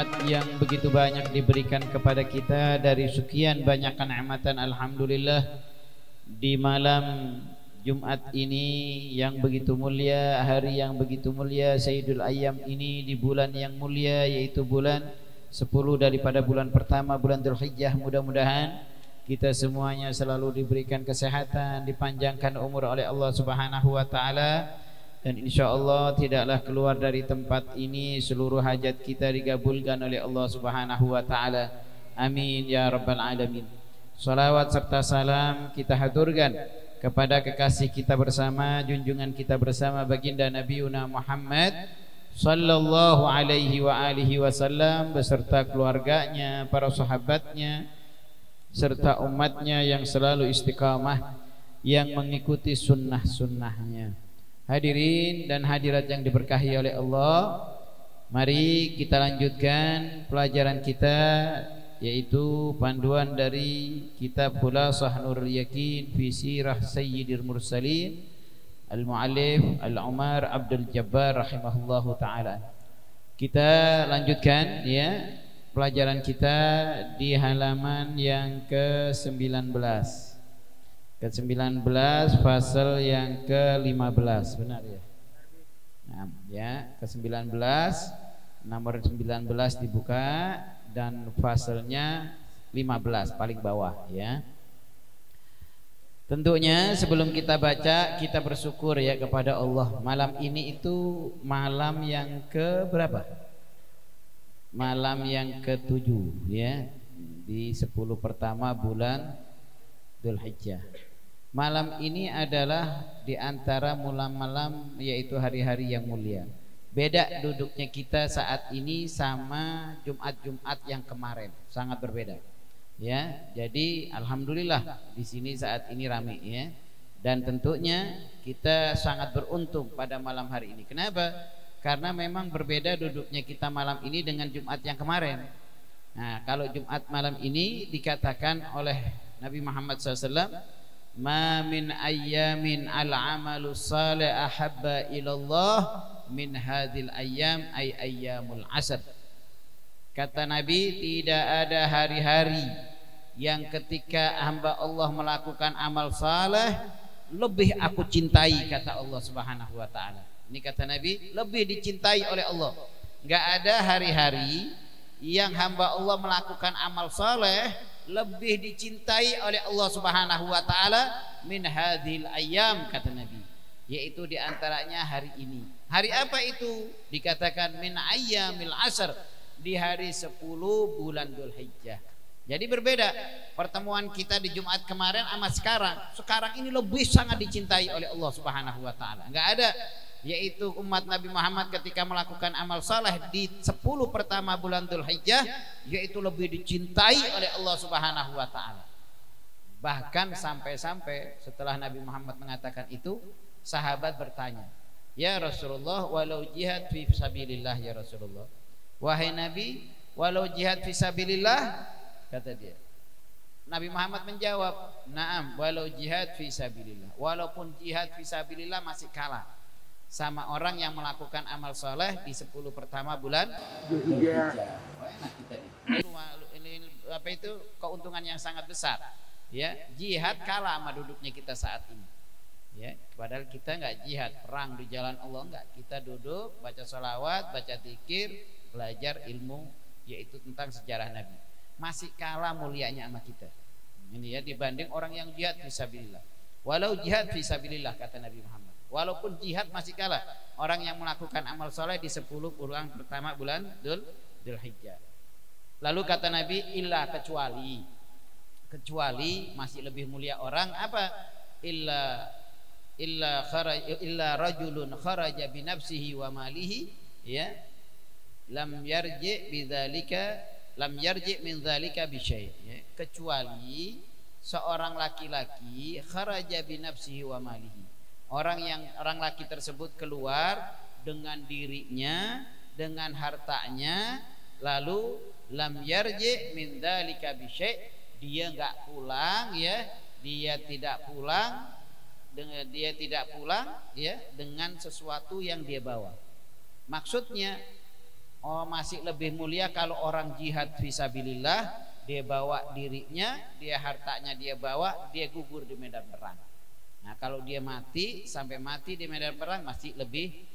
nikmat yang begitu banyak diberikan kepada kita. Dari sekian banyak kenikmatan, alhamdulillah, di malam Jumat ini yang begitu mulia, hari yang begitu mulia, Sayyidul Ayyam ini, di bulan yang mulia, yaitu bulan 10 daripada bulan pertama, bulan Dzulhijjah. Mudah-mudahan kita semuanya selalu diberikan kesehatan, dipanjangkan umur oleh Allah Subhanahu wa taala, dan insyaallah tidaklah keluar dari tempat ini seluruh hajat kita digabulkan oleh Allah Subhanahu wa taala. Amin ya rabbal alamin. Salawat serta salam kita haturkan kepada kekasih kita bersama, junjungan kita bersama, baginda Nabiuna Muhammad sallallahu alaihi wa alihi wasallam, beserta keluarganya, para sahabatnya, serta umatnya yang selalu istiqamah, yang mengikuti sunnah-sunnahnya. Hadirin dan hadirat yang diberkahi oleh Allah, mari kita lanjutkan pelajaran kita, yaitu panduan dari kitab Khulasah Nurul Yakin fi Sirah Sayyidil Mursalin Al-Mu'allif Al-Umar Abdul Jabbar rahimahullahu ta'ala. Kita lanjutkan ya pelajaran kita di halaman yang ke-19, ke-19 fasal yang ke-15, benar ya? Nah, ya, ke-19, nomor 19 dibuka dan fasalnya 15 paling bawah ya. Tentunya sebelum kita baca, kita bersyukur ya kepada Allah. Malam ini itu malam yang ke berapa? Malam yang ke-7 ya, di 10 pertama bulan Dzulhijjah. Malam ini adalah di antara malam-malam, yaitu hari-hari yang mulia. Beda duduknya kita saat ini sama Jumat-Jumat yang kemarin, sangat berbeda. Ya, jadi alhamdulillah di sini saat ini ramai ya. Dan tentunya kita sangat beruntung pada malam hari ini. Kenapa? Karena memang berbeda duduknya kita malam ini dengan Jumat yang kemarin. Nah, kalau Jumat malam ini dikatakan oleh Nabi Muhammad SAW, ma min ayyamin al-amalu salih ahabba ilallah min hadhil ayyam ay ayyamul asr. Kata Nabi, tidak ada hari-hari yang ketika hamba Allah melakukan amal saleh lebih aku cintai, kata Allah Subhanahu wa taala. Ini kata Nabi, lebih dicintai oleh Allah. Enggak ada hari-hari yang hamba Allah melakukan amal saleh lebih dicintai oleh Allah Subhanahu wa taala min hadhil ayyam, kata Nabi, yaitu diantaranya hari ini. Hari apa itu? Dikatakan min ayyamil asr, di hari 10 bulan Dzulhijjah. Jadi berbeda pertemuan kita di Jumat kemarin sama sekarang. Sekarang ini lebih sangat dicintai oleh Allah Subhanahu wa taala. Enggak ada, yaitu umat Nabi Muhammad ketika melakukan amal saleh di 10 pertama bulan Dzulhijjah, yaitu lebih dicintai oleh Allah Subhanahu wa taala. Bahkan sampai-sampai setelah Nabi Muhammad mengatakan itu, sahabat bertanya, "Ya Rasulullah, walau jihad fi sabilillah ya Rasulullah." Wahai Nabi, walau jihad fi sabilillah, kata dia. Nabi Muhammad menjawab, "Na'am, walau jihad fi sabilillah." Walaupun jihad fi sabilillah masih kalah sama orang yang melakukan amal soleh di 10 pertama bulan Dzulhijjah. Ini apa itu keuntungan yang sangat besar ya. Jihad kalah sama duduknya kita saat ini ya. Padahal kita enggak jihad perang di jalan Allah, enggak. Kita duduk baca sholawat, baca zikir, belajar ilmu, yaitu tentang sejarah Nabi. Masih kalah mulianya sama kita ini ya, dibanding orang yang jihad fisabilillah. Walau jihad fisabilillah, kata Nabi Muhammad, walaupun jihad masih kalah orang yang melakukan amal soleh di 10 bulan pertama bulan Dzulhijjah. Lalu kata Nabi, illa, kecuali masih lebih mulia orang apa? Illa rajulun kharaja bi nafsihi wa malihi ya, lam yarji min dzalika bi syai', ya. Kecuali seorang laki-laki kharaja bi nafsihi wa malihi, orang laki tersebut keluar dengan dirinya, dengan hartanya, lalu lam yarji min dzalika bi syai', dia enggak pulang ya, dia tidak pulang ya dengan sesuatu yang dia bawa. Maksudnya Oh, masih lebih mulia kalau orang jihad fisabilillah, dia bawa dirinya, dia hartanya dia bawa, dia gugur di medan perang. Nah, kalau dia mati sampai mati di medan perang masih lebih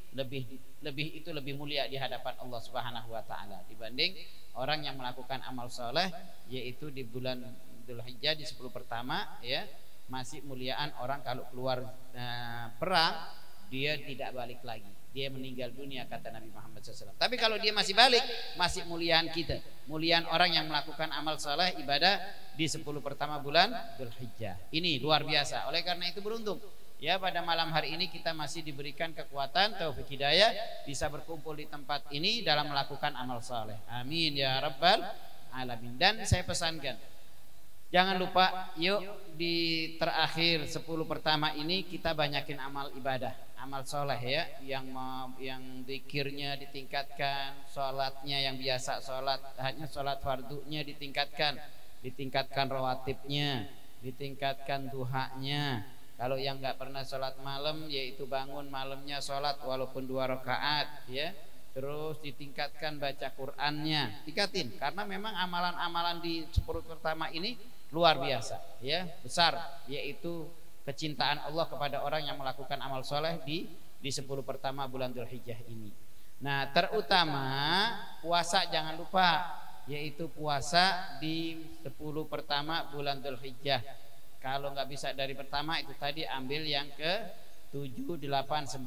itu lebih mulia di hadapan Allah Subhanahu wa taala dibanding orang yang melakukan amal soleh yaitu di bulan Dzulhijjah di 10 pertama ya. Masih muliaan orang kalau keluar perang dia tidak balik lagi, dia meninggal dunia kata Nabi Muhammad SAW. Tapi kalau dia masih balik, masih muliaan kita, muliaan orang yang melakukan amal soleh ibadah di 10 pertama bulan Dzulhijjah. Ini luar biasa. Oleh karena itu beruntung ya pada malam hari ini kita masih diberikan kekuatan taufik hidayah bisa berkumpul di tempat ini dalam melakukan amal soleh. Amin ya rabbal alamin. Dan saya pesankan, jangan lupa yuk di terakhir 10 pertama ini kita banyakin amal ibadah, amal soleh ya, yang zikirnya ditingkatkan, sholatnya yang biasa sholat hanya sholat fardunya ditingkatkan rawatibnya, ditingkatkan duhanya. Kalau yang nggak pernah sholat malam yaitu bangun malamnya sholat walaupun 2 rakaat ya. Terus ditingkatkan baca Qur'annya, tingkatin karena memang amalan-amalan di 10 pertama ini luar biasa ya, besar, yaitu kecintaan Allah kepada orang yang melakukan amal soleh di 10 pertama bulan Dzulhijjah ini. Nah, terutama puasa jangan lupa, yaitu puasa di 10 pertama bulan Dzulhijjah. Kalau nggak bisa dari pertama itu tadi ambil yang ke 7, 8, 9.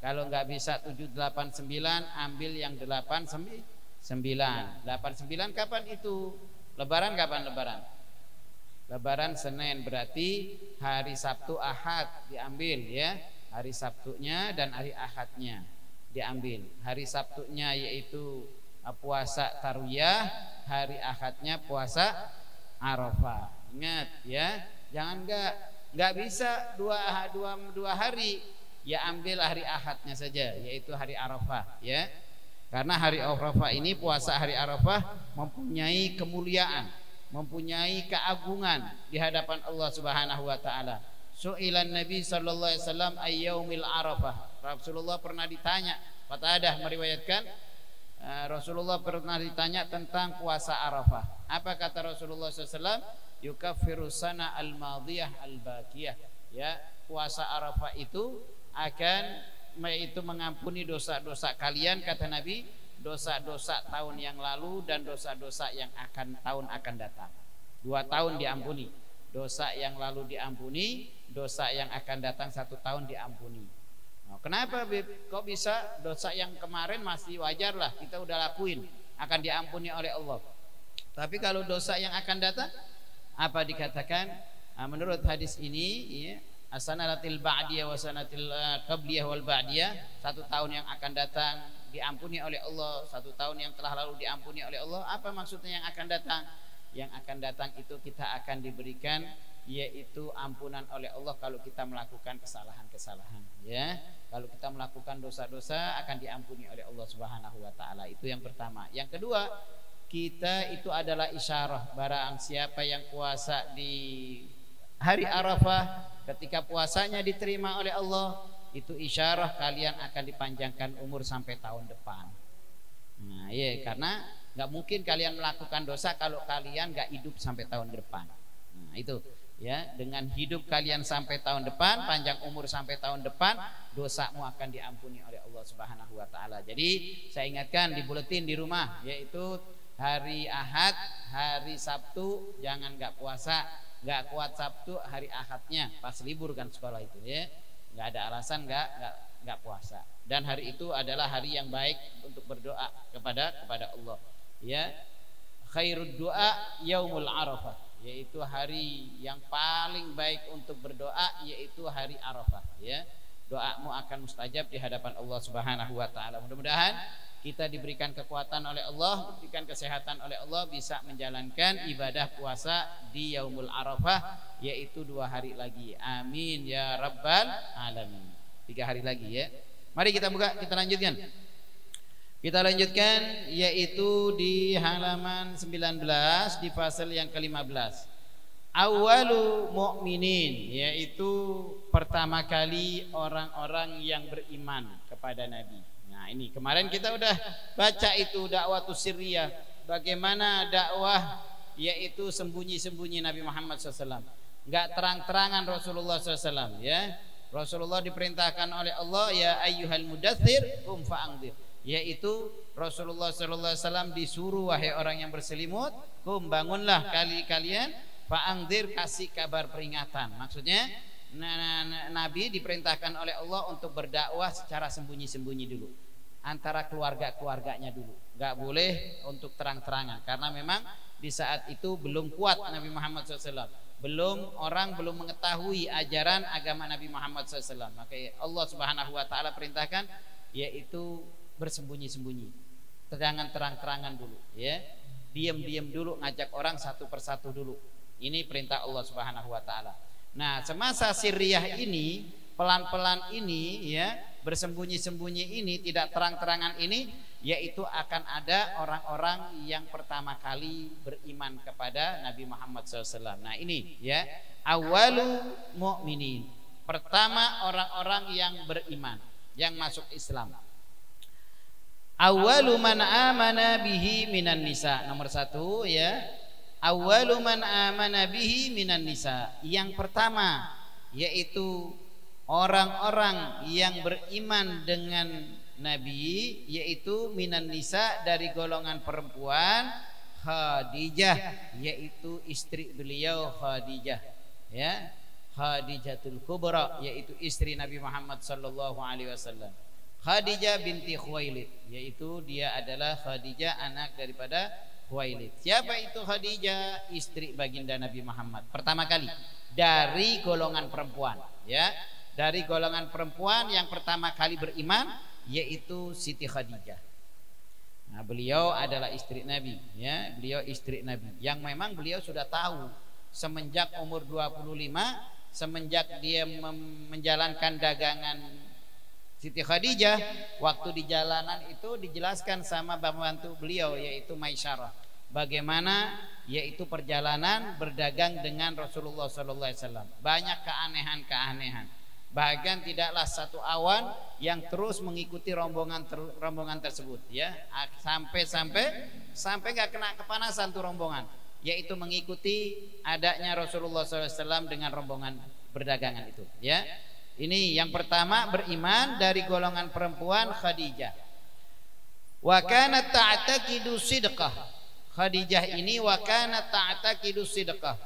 Kalau nggak bisa 7, 8, 9 ambil yang 8, 9. 8, 9 kapan itu? Lebaran kapan lebaran? Lebaran Senin, berarti hari Sabtu Ahad diambil ya. Hari Sabtunya dan hari Ahadnya diambil. Hari Sabtunya yaitu puasa Tarwiyah, hari Ahadnya puasa Arafah. Ingat ya, jangan nggak bisa dua hari, ya ambil hari Ahadnya saja, yaitu hari Arafah ya. Karena hari Arafah ini, puasa hari Arafah mempunyai kemuliaan, mempunyai keagungan di hadapan Allah Subhanahu wa taala. Su'ilan Nabi sallallahu alaihi wasallam ayyaumil Arafah. Rasulullah pernah ditanya, Qatadah meriwayatkan Rasulullah pernah ditanya tentang puasa Arafah. Apa kata Rasulullah SAW? Yukaffiru sana al-madiyah al-baqiyah. Ya, puasa Arafah itu mengampuni dosa-dosa kalian, kata Nabi, dosa-dosa tahun yang lalu dan dosa-dosa yang tahun akan datang. 2 tahun diampuni, dosa yang lalu diampuni, dosa yang akan datang 1 tahun diampuni. Nah, kenapa kok bisa dosa yang kemarin masih wajar lah, kita udah lakuin, akan diampuni oleh Allah. Tapi kalau dosa yang akan datang, apa dikatakan? Menurut hadis ini ya, asanatil ba'diyah wa sanatil qabliyah wal ba'diyah, 1 tahun yang akan datang diampuni oleh Allah, 1 tahun yang telah lalu diampuni oleh Allah. Apa maksudnya yang akan datang? Yang akan datang itu kita akan diberikan yaitu ampunan oleh Allah kalau kita melakukan kesalahan-kesalahan ya. Kalau kita melakukan dosa-dosa akan diampuni oleh Allah Subhanahu wa taala. Itu yang pertama. Yang kedua, kita itu adalah isyarah, barang siapa yang puasa di hari Arafah, ketika puasanya diterima oleh Allah, itu isyarah kalian akan dipanjangkan umur sampai tahun depan. Nah, ya, karena nggak mungkin kalian melakukan dosa kalau kalian nggak hidup sampai tahun depan. Nah, itu ya, dengan hidup kalian sampai tahun depan, panjang umur sampai tahun depan, dosamu akan diampuni oleh Allah Subhanahu wa taala. Jadi saya ingatkan di buletin di rumah, yaitu hari Ahad, hari Sabtu jangan nggak puasa, nggak kuat Sabtu, hari Ahadnya pas libur kan sekolah itu ya, nggak ada alasan nggak puasa. Dan hari itu adalah hari yang baik untuk berdoa kepada Allah ya. Khairud doa yaumul Arafah, yaitu hari yang paling baik untuk berdoa yaitu hari Arafah ya. Doamu akan mustajab di hadapan Allah Subhanahu wa taala. Mudah-mudahan kita diberikan kekuatan oleh Allah, diberikan kesehatan oleh Allah, bisa menjalankan ibadah puasa di Yaumul Arafah, yaitu 2 hari lagi. Amin ya rabbal alamin. 3 hari lagi ya. Mari kita buka, kita lanjutkan. Kita lanjutkan yaitu di halaman 19 di pasal yang ke-15. Awalu mu'minin, yaitu pertama kali orang-orang yang beriman kepada Nabi. Nah, Nah, ini kemarin kita udah baca itu dakwah sirriyah, bagaimana dakwah yaitu sembunyi-sembunyi Nabi Muhammad SAW, enggak terang-terangan Rasulullah SAW, ya. Rasulullah diperintahkan oleh Allah, ya ayyuhal mudaththir qum fa'anzir, yaitu Rasulullah SAW disuruh, wahai orang yang berselimut, qum bangunlah kalian, fa'anzir kasih kabar peringatan. Maksudnya Nabi diperintahkan oleh Allah untuk berdakwah secara sembunyi-sembunyi dulu, antara keluarganya dulu, nggak boleh untuk terang-terangan, karena memang di saat itu belum kuat Nabi Muhammad SAW, orang belum mengetahui ajaran agama Nabi Muhammad SAW. Maka Allah Subhanahu Wa Taala perintahkan yaitu bersembunyi-sembunyi, jangan terang-terangan dulu, ya, diam-diam dulu, ngajak orang satu persatu dulu. Ini perintah Allah Subhanahu Wa Taala. Nah, semasa sirriyah ini, pelan-pelan ini, ya, bersembunyi-sembunyi ini, tidak terang-terangan ini, yaitu akan ada orang-orang yang pertama kali beriman kepada Nabi Muhammad SAW. Nah, ini, ya, awalu mu'minin, pertama orang-orang yang beriman, yang masuk Islam. Awalu man amana bihi minan nisa, nomor 1, ya, awalu man amana bihi minan nisa, yang pertama yaitu orang-orang yang beriman dengan Nabi, yaitu minan nisa, dari golongan perempuan, Khadijah, yaitu istri beliau Khadijah, ya, Khadijatul Kubra, yaitu istri Nabi Muhammad sallallahu alaihi wasallam. Khadijah binti Khuwailid, yaitu dia adalah Khadijah, anak daripada Khuwailid. Siapa itu Khadijah? Istri baginda Nabi Muhammad pertama kali dari golongan perempuan, ya, dari golongan perempuan yang pertama kali beriman yaitu Siti Khadijah. Nah, beliau adalah istri Nabi, ya, beliau istri Nabi yang memang beliau sudah tahu semenjak umur 25, semenjak dia menjalankan dagangan. Siti Khadijah waktu di jalanan itu dijelaskan sama pembantu beliau yaitu Maisyarah, bagaimana yaitu perjalanan berdagang dengan Rasulullah SAW, banyak keanehan-keanehan. Bahkan tidaklah satu awan yang terus mengikuti rombongan tersebut, ya, sampai nggak kena kepanasan tuh rombongan, yaitu mengikuti adanya Rasulullah SAW dengan rombongan berdagangan itu, ya. Ini yang pertama beriman dari golongan perempuan Khadijah. Wa kanat ta'taqidu sidqah. Khadijah ini wa kanat ta'taqidu sidqah,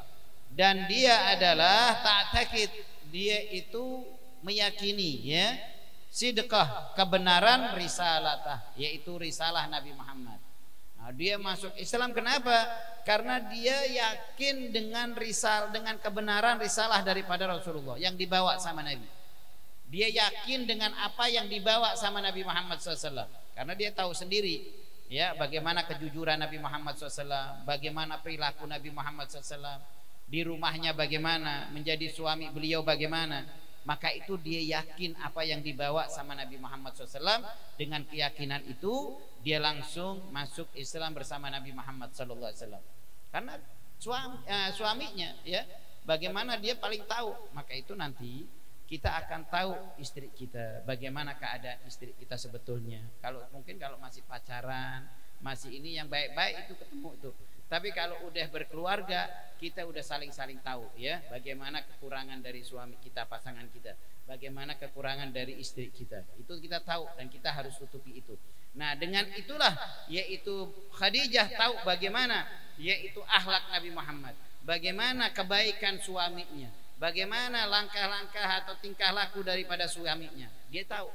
dan dia adalah ta'taqid, dia itu meyakini, ya, sidqah, kebenaran risalatah, yaitu risalah Nabi Muhammad. Nah, dia masuk Islam kenapa? Karena dia yakin dengan kebenaran risalah daripada Rasulullah yang dibawa sama Nabi. Dia yakin dengan apa yang dibawa sama Nabi Muhammad SAW, karena dia tahu sendiri, ya, bagaimana kejujuran Nabi Muhammad SAW, bagaimana perilaku Nabi Muhammad SAW, di rumahnya bagaimana, menjadi suami beliau bagaimana. Maka itu dia yakin apa yang dibawa sama Nabi Muhammad SAW. Dengan keyakinan itu dia langsung masuk Islam bersama Nabi Muhammad SAW. Karena suaminya, ya, bagaimana dia paling tahu. Maka itu nanti kita akan tahu istri kita, bagaimana keadaan istri kita sebetulnya. Kalau masih pacaran, masih ini yang baik-baik itu ketemu itu. Tapi kalau udah berkeluarga, kita udah saling tahu, ya, bagaimana kekurangan dari suami kita, pasangan kita, bagaimana kekurangan dari istri kita. Itu kita tahu dan kita harus tutupi itu. Nah, dengan itulah yaitu Khadijah tahu bagaimana yaitu akhlak Nabi Muhammad, bagaimana kebaikan suaminya, bagaimana langkah-langkah atau tingkah laku daripada suaminya. Dia tahu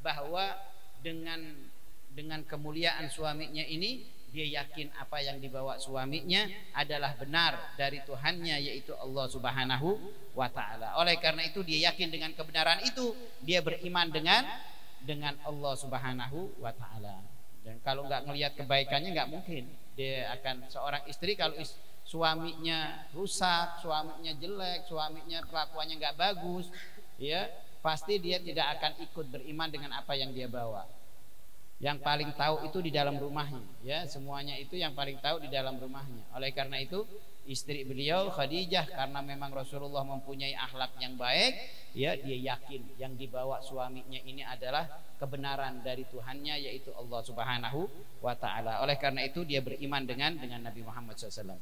bahwa dengan kemuliaan suaminya ini, dia yakin apa yang dibawa suaminya adalah benar dari Tuhannya, yaitu Allah Subhanahu wa Ta'ala. Oleh karena itu dia yakin dengan kebenaran itu, dia beriman dengan Allah Subhanahu wa Ta'ala. Dan kalau nggak ngelihat kebaikannya, nggak mungkin dia akan, seorang istri kalau suaminya rusak, suaminya jelek, suaminya perlakuannya nggak bagus, ya, pasti dia tidak akan ikut beriman dengan apa yang dia bawa. Yang paling tahu itu di dalam rumahnya, ya, semuanya itu yang paling tahu di dalam rumahnya. Oleh karena itu istri beliau Khadijah, karena memang Rasulullah mempunyai akhlak yang baik, ya, dia yakin yang dibawa suaminya ini adalah kebenaran dari Tuhannya, yaitu Allah Subhanahu wa taala. Oleh karena itu dia beriman dengan Nabi Muhammad SAW.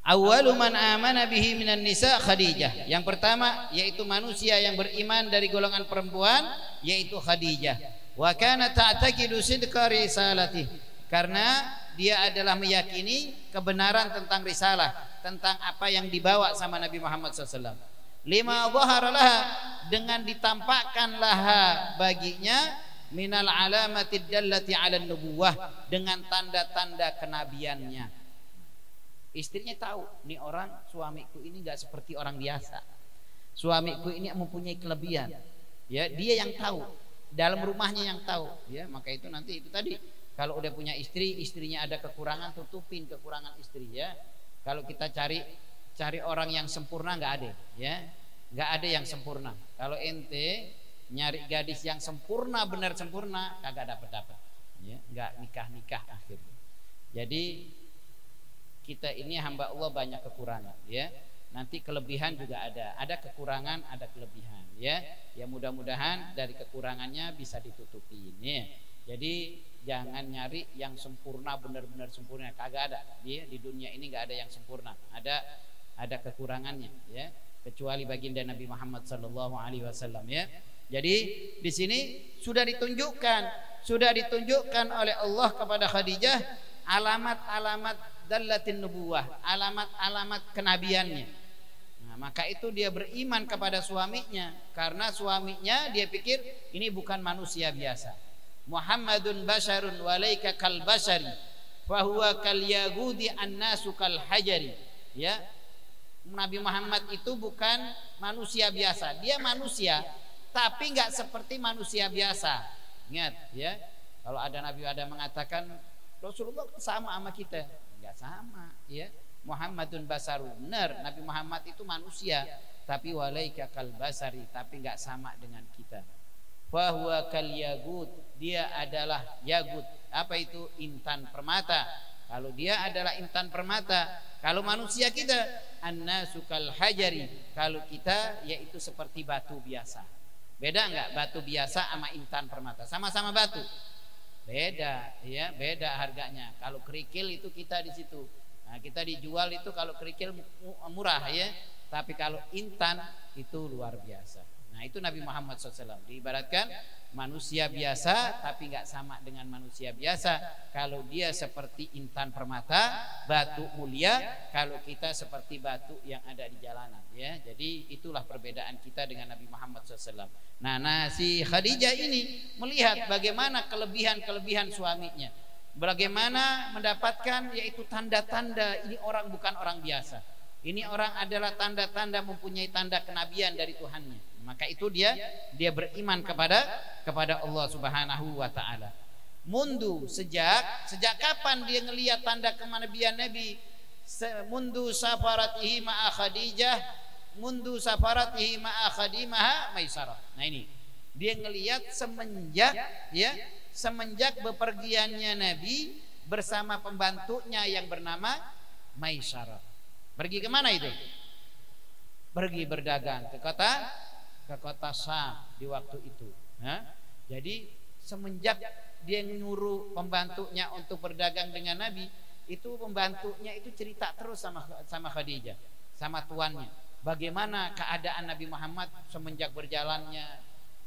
Awwalu man amana bihi minan nisa Khadijah. Yang pertama yaitu manusia yang beriman dari golongan perempuan yaitu Khadijah. Wa kana ta'taqidu sidqa risalatih, karena dia adalah meyakini kebenaran tentang risalah, tentang apa yang dibawa sama Nabi Muhammad SAW. Lima dhahara laha, dengan ditampakkan laha baginya minal alamatid dallati 'ala nubuwah, dengan tanda-tanda kenabiannya. Istrinya tahu, nih orang suamiku ini enggak seperti orang biasa. Suamiku ini mempunyai kelebihan. Ya, dia yang tahu. Dalam rumahnya yang tahu, ya, maka itu nanti itu tadi, kalau udah punya istri, istrinya ada kekurangan, tutupin kekurangan istri, ya. Kalau kita cari orang yang sempurna nggak ada, ya, nggak ada yang sempurna. Kalau ente nyari gadis yang sempurna, benar sempurna, kagak dapat, ya, nggak nikah akhirnya. Jadi kita ini hamba Allah banyak kekurangan, ya. Nanti kelebihan juga ada kekurangan, ada kelebihan, ya. Ya mudah-mudahan dari kekurangannya bisa ditutupi ini. Jadi jangan nyari yang sempurna, benar-benar sempurna, kagak ada. Ya, di dunia ini nggak ada yang sempurna, ada kekurangannya, ya. Kecuali baginda Nabi Muhammad sallallahu alaihi wasallam, ya. Jadi di sini sudah ditunjukkan oleh Allah kepada Khadijah alamat-alamat dallatin nubuwah, alamat-alamat kenabiannya. Nah, maka itu dia beriman kepada suaminya, karena suaminya dia pikir ini bukan manusia biasa. Muhammadun basyarun walaika kal basyari fa huwa kal yagudi annasu kal hajari. Ya, Nabi Muhammad itu bukan manusia biasa. Dia manusia tapi enggak seperti manusia biasa. Ingat, ya. Kalau ada Nabi ada mengatakan Rasulullah sama kita, enggak sama, ya. Muhammadun basaru, benar, Nabi Muhammad itu manusia, tapi walaika kal basari, tapi enggak sama dengan kita. Fa huwa kal yagud, dia adalah yagud. Apa itu? Intan permata. Kalau dia adalah intan permata, kalau manusia kita annasu kal hajari, kalau kita yaitu seperti batu biasa. Beda enggak batu biasa sama intan permata? Sama-sama batu. Beda, ya, beda harganya. Kalau kerikil itu kita di situ. Nah, kita dijual itu kalau kerikil murah, ya, tapi kalau intan itu luar biasa. Nah, itu Nabi Muhammad SAW diibaratkan manusia biasa tapi nggak sama dengan manusia biasa. Kalau dia seperti intan permata, batu mulia, kalau kita seperti batu yang ada di jalanan, ya. Jadi itulah perbedaan kita dengan Nabi Muhammad SAW. Nah, si Khadijah ini melihat bagaimana kelebihan suaminya, bagaimana mendapatkan yaitu tanda-tanda ini orang bukan orang biasa. Ini orang adalah tanda-tanda mempunyai tanda kenabian dari Tuhannya. Maka itu dia beriman kepada Allah Subhanahu wa taala. Mundu sejak kapan dia ngelihat tanda kenabian Nabi? Mundu safaratihi ma'a Khadijah, mundu safaratihi ma'a Khadimah Maisarah. Nah, ini dia ngelihat semenjak bepergiannya Nabi bersama pembantunya yang bernama Maisarah. Pergi kemana itu? Pergi berdagang ke kota Syam di waktu itu. Nah, jadi semenjak dia nyuruh pembantunya untuk berdagang dengan Nabi, itu pembantunya itu cerita terus sama Khadijah, sama tuannya. Bagaimana keadaan Nabi Muhammad semenjak berjalannya,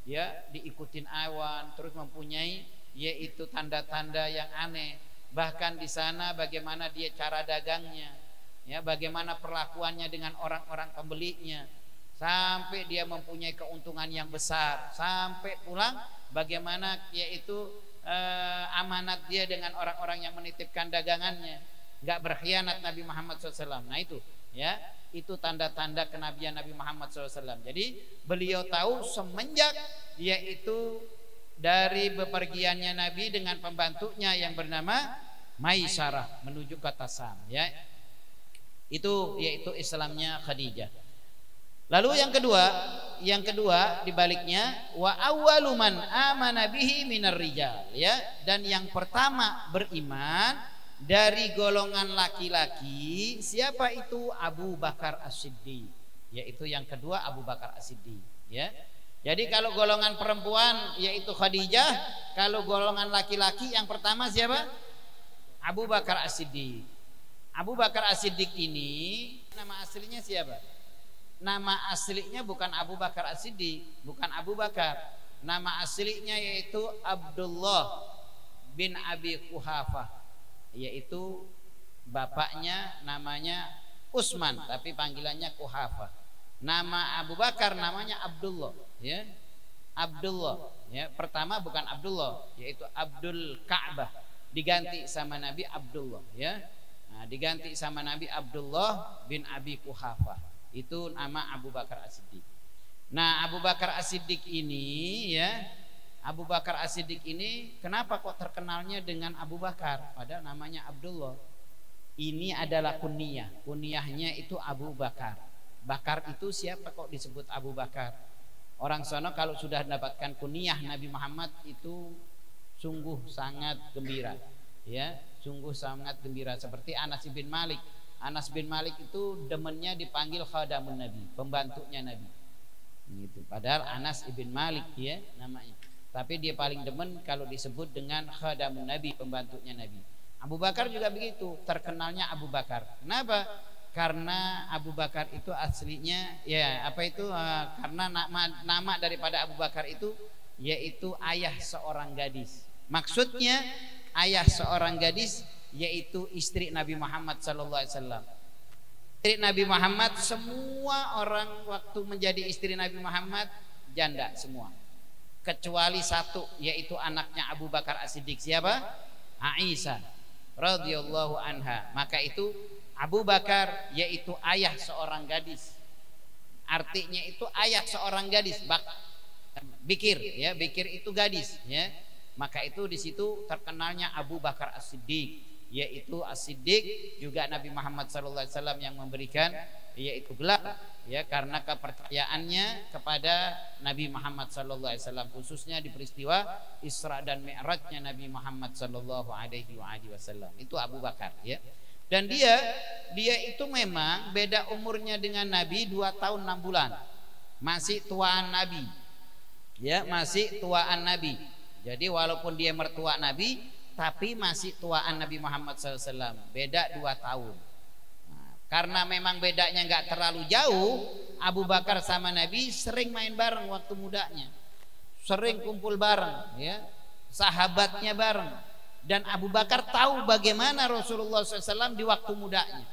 ya, diikutin awan, terus mempunyai yaitu tanda-tanda yang aneh. Bahkan di sana bagaimana dia cara dagangnya, ya, bagaimana perlakuannya dengan orang-orang pembelinya, sampai dia mempunyai keuntungan yang besar, sampai pulang bagaimana yaitu amanat dia dengan orang-orang yang menitipkan dagangannya, nggak berkhianat Nabi Muhammad SAW. Nah, itu, ya, itu tanda-tanda kenabian Nabi Muhammad SAW. Jadi beliau tahu semenjak yaitu dari bepergiannya Nabi dengan pembantunya yang bernama Maisarah menuju kota Syam, ya. Itu yaitu Islamnya Khadijah. Lalu yang kedua, dibaliknya wa awwalu man amana bihi minar rijal, ya, dan yang pertama beriman dari golongan laki-laki siapa itu? Abu Bakar As-Siddiq, yaitu yang kedua Abu Bakar As-Siddiq, ya. Jadi kalau golongan perempuan yaitu Khadijah, kalau golongan laki-laki yang pertama siapa? Abu Bakar As-Siddiq. Abu Bakar As-Siddiq ini nama aslinya siapa? Nama aslinya bukan Abu Bakar As-Siddiq, bukan Abu Bakar. Nama aslinya yaitu Abdullah bin Abi Quhafah, yaitu bapaknya namanya Utsman tapi panggilannya Quhafah. Nama Abu Bakar namanya Abdullah, ya. Abdullah, ya. Pertama bukan Abdullah, yaitu Abdul Ka'bah, diganti sama Nabi Abdullah, ya. Nah, diganti sama Nabi Abdullah bin Abi Quhafah. Itu nama Abu Bakar As-Siddiq. Nah, Abu Bakar As-Siddiq ini, ya, Abu Bakar As-Siddiq ini kenapa kok terkenalnya dengan Abu Bakar padahal namanya Abdullah? Ini adalah kunyah. Kunyahnya itu Abu Bakar. Bakar itu siapa kok disebut Abu Bakar? Orang sono kalau sudah mendapatkan kunyah Nabi Muhammad itu sungguh sangat gembira, ya, sungguh sangat gembira. Seperti Anas bin Malik. Anas bin Malik itu demennya dipanggil khadamun Nabi, pembantunya Nabi. Gitu. Padahal Anas bin Malik, ya, namanya. Tapi dia paling demen kalau disebut dengan khadamun Nabi, pembantunya Nabi. Abu Bakar juga begitu, terkenalnya Abu Bakar. Kenapa? Karena Abu Bakar itu aslinya, ya, apa itu? Karena nama daripada Abu Bakar itu yaitu ayah seorang gadis. Maksudnya ayah seorang gadis yaitu istri Nabi Muhammad SAW. Istri Nabi Muhammad, semua orang waktu menjadi istri Nabi Muhammad janda semua, kecuali satu, yaitu anaknya Abu Bakar As-Siddiq. Siapa? Aisyah radhiyallahu anha. Maka itu Abu Bakar yaitu ayah seorang gadis. Artinya itu ayah seorang gadis, bikir, ya, bikir itu gadis, ya. Maka itu di situ terkenalnya Abu Bakar As-Siddiq, yaitu As-Siddiq, juga Nabi Muhammad SAW yang memberikan yaitu gelar, ya, karena kepercayaannya kepada Nabi Muhammad SAW, khususnya di peristiwa Isra dan Mi'rajnya Nabi Muhammad SAW. Itu Abu Bakar, ya. Dan dia itu memang beda umurnya dengan Nabi 2 tahun 6 bulan. Masih tuaan Nabi, ya, masih tuaan Nabi. Jadi walaupun dia mertua Nabi, tapi masih tuaan Nabi Muhammad SAW. Beda 2 tahun. Nah, karena memang bedanya nggak terlalu jauh, Abu Bakar sama Nabi sering main bareng waktu mudanya, sering kumpul bareng, ya, sahabatnya bareng. Dan Abu Bakar tahu bagaimana Rasulullah SAW di waktu mudanya.